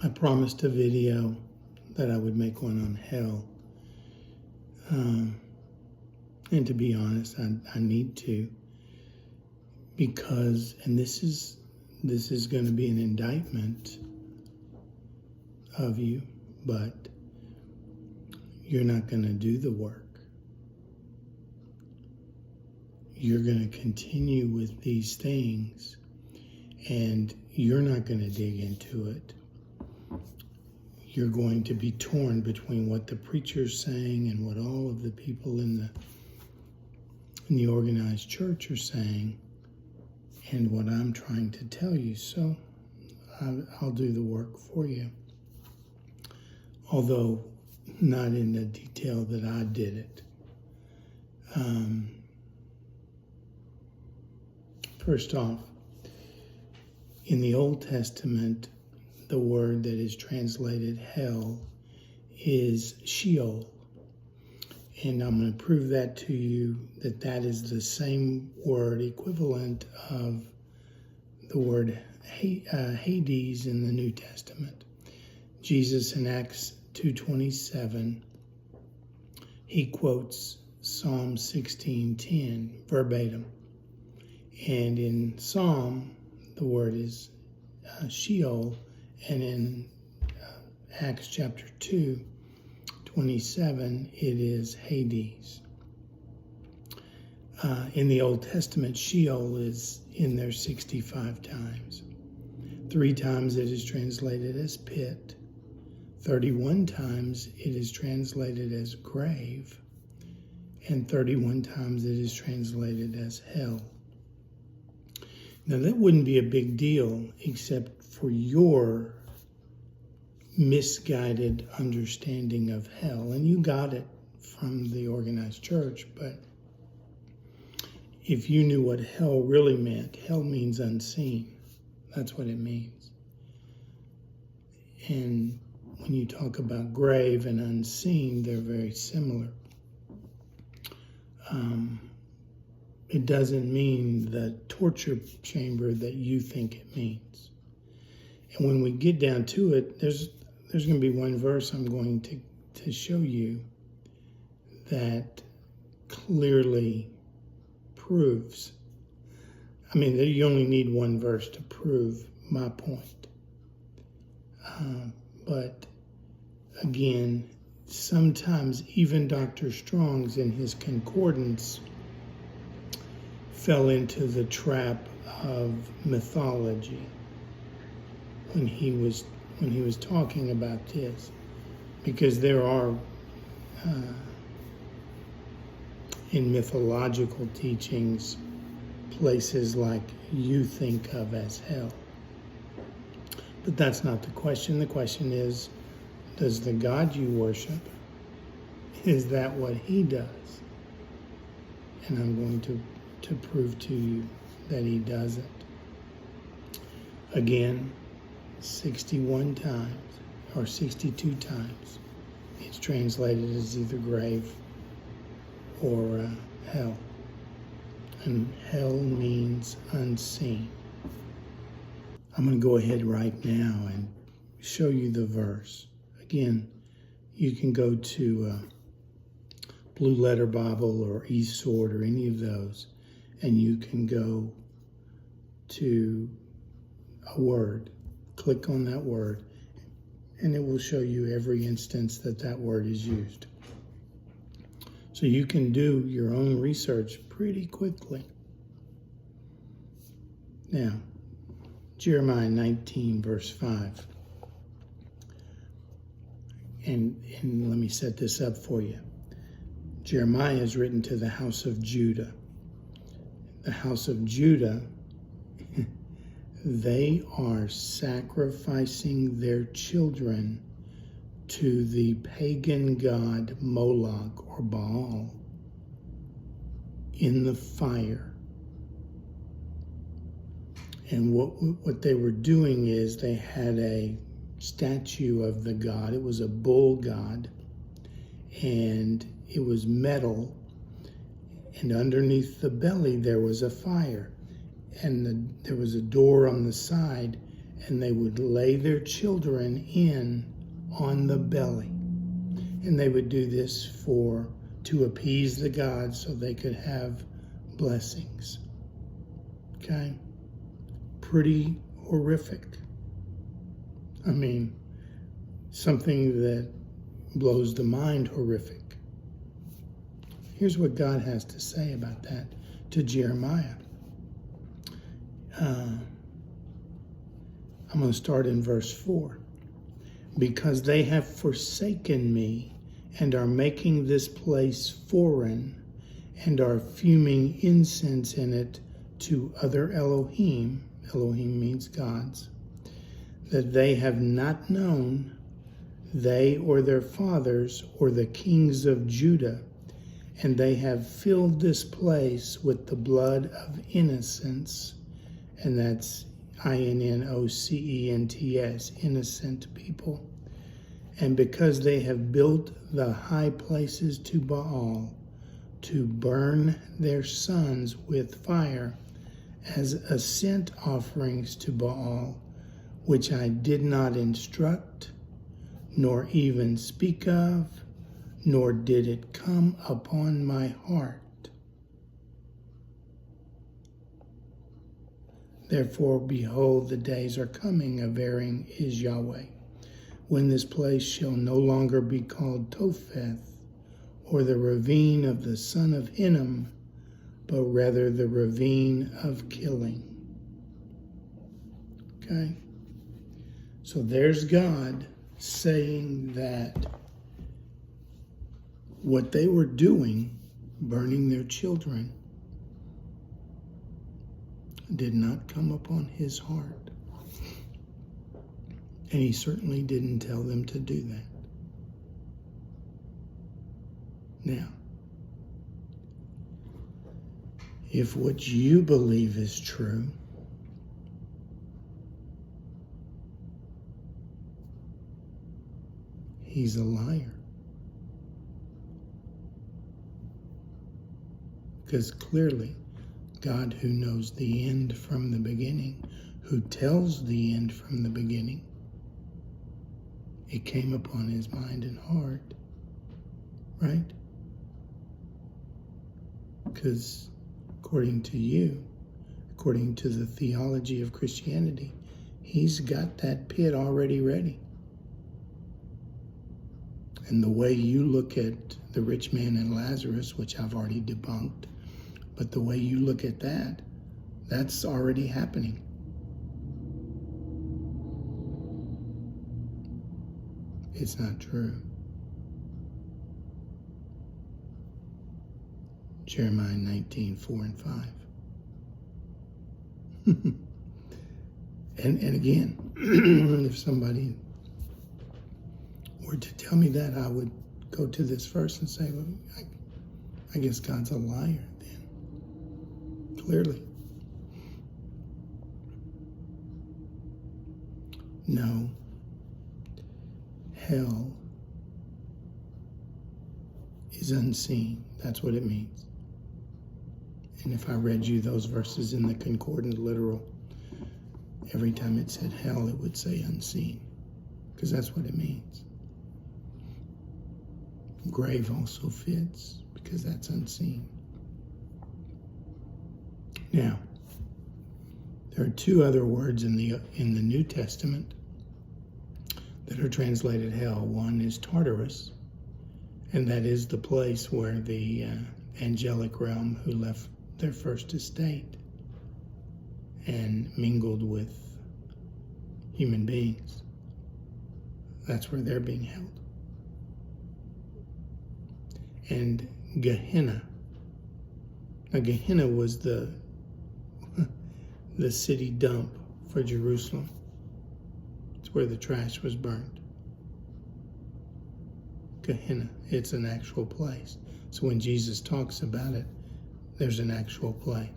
I promised a video that I would make one on hell. And to be honest, I need to, because, and this is going to be an indictment of you, but you're not going to do the work. You're going to continue with these things, and you're not going to dig into it. You're going to be torn between what the preacher's saying and what all of the people in the organized church are saying, and what I'm trying to tell you. So I'll do the work for you, although not in the detail that I did it. First off, in the Old Testament, the word that is translated hell is Sheol. And I'm going to prove that to you, that is the same word, equivalent of the word Hades in the New Testament. Jesus in Acts 2:27, he quotes Psalm 16:10 verbatim. And in Psalm, the word is Sheol, and in Acts chapter 2:27, it is Hades. In the Old Testament, Sheol is in there 65 times. 3 times it is translated as pit. 31 times it is translated as grave. And 31 times it is translated as hell. Now, that wouldn't be a big deal except for your misguided understanding of hell. And you got it from the organized church, but if you knew what hell really meant, hell means unseen. That's what it means. And when you talk about grave and unseen, they're very similar. It doesn't mean the torture chamber that you think it means. And when we get down to it, there's going to be one verse I'm going to show you that clearly proves. I mean, you only need one verse to prove my point. But again, sometimes even Dr. Strong's in his concordance fell into the trap of mythology when he was talking about this, because there are in mythological teachings places like you think of as hell. But that's not the question. The question is, does the God you worship, is that what he does? And I'm going to prove to you that he doesn't. Again, 61 times or 62 times it's translated as either grave or hell. And hell means unseen. I'm going to go ahead right now and show you the verse. Again, you can go to Blue Letter Bible or eSword or any of those, and you can go to a word, click on that word, and it will show you every instance that word is used. So you can do your own research pretty quickly. Now, Jeremiah 19, verse 5. And let me set this up for you. Jeremiah is written to the house of Judah. The house of Judah, they are sacrificing their children to the pagan god Moloch or Baal in the fire. And what they were doing is they had a statue of the god. It was a bull god, and it was metal, and underneath the belly there was a fire, and there was a door on the side, and they would lay their children in on the belly. And they would do this to appease the gods so they could have blessings. Okay? Pretty horrific. I mean, something that blows the mind horrific. Here's what God has to say about that to Jeremiah. I'm going to start in verse 4. Because they have forsaken me and are making this place foreign and are fuming incense in it to other Elohim. Elohim means gods. That they have not known, they or their fathers or the kings of Judah, and they have filled this place with the blood of innocents, and that's innocents, innocent people. And because they have built the high places to Baal, to burn their sons with fire as ascent offerings to Baal, which I did not instruct, nor even speak of, nor did it come upon my heart. Therefore, behold, the days are coming, averring is Yahweh, when this place shall no longer be called Topheth, or the ravine of the son of Hinnom, but rather the ravine of killing. Okay? So there's God saying that what they were doing, burning their children, did not come upon his heart. And he certainly didn't tell them to do that. Now, if what you believe is true, he's a liar. Because clearly, God, who knows the end from the beginning, who tells the end from the beginning, it came upon his mind and heart, right? Because according to you, according to the theology of Christianity, he's got that pit already ready. And the way you look at the rich man and Lazarus, which I've already debunked, but the way you look at that, that's already happening. It's not true. Jeremiah 19:4-5. And again, if somebody were to tell me that, I would go to this verse and say, well, I guess God's a liar then. Clearly. No. Hell is unseen. That's what it means. And if I read you those verses in the concordant literal, every time it said hell, it would say unseen, because that's what it means. Grave also fits, because that's unseen. Now, there are two other words in the New Testament that are translated hell. One is Tartarus, and that is the place where the angelic realm who left their first estate and mingled with human beings. That's where they're being held. And Gehenna. Now, Gehenna was the city dump for Jerusalem. It's where the trash was burned. Gehenna, it's an actual place. So when Jesus talks about it, there's an actual place.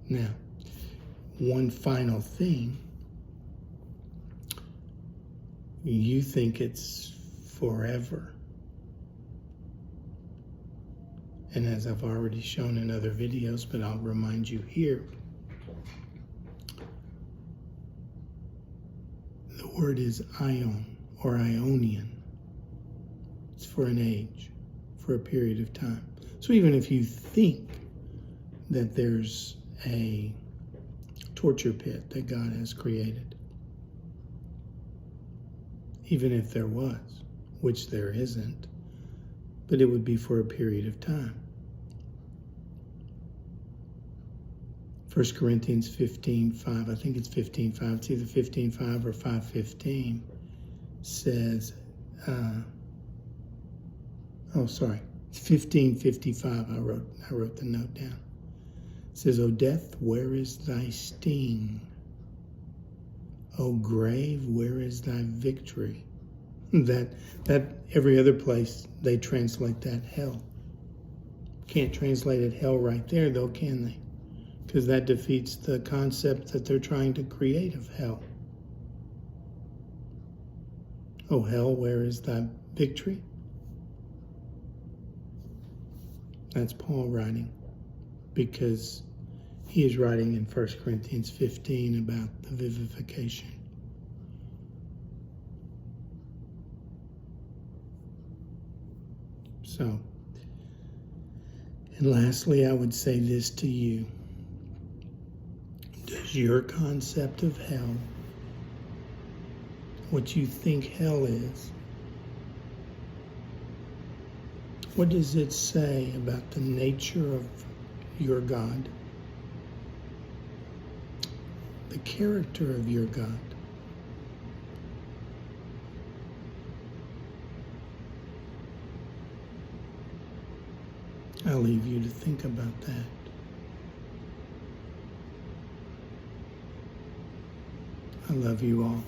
Now, one final thing. You think it's forever. And as I've already shown in other videos, but I'll remind you here, The word is ion or Ionian. It's for an age, for a period of time. So even if you think that there's a torture pit that God has created, even if there was, which there isn't, but it would be for a period of time. 1 Corinthians 15:5, I think it's 15:5, it's either 15:5 or 5:15, says, it's 15:55, I wrote the note down. It says, O death, where is thy sting? O grave, where is thy victory? That every other place they translate that hell. Can't translate it hell right there though, can they? Because that defeats the concept that they're trying to create of hell. Oh hell, where is thy victory? That's Paul writing, because he is writing in 1 Corinthians 15 about the vivification. So, and lastly, I would say this to you. Does your concept of hell, what you think hell is, what does it say about the nature of your God? The character of your God? I'll leave you to think about that. I love you all.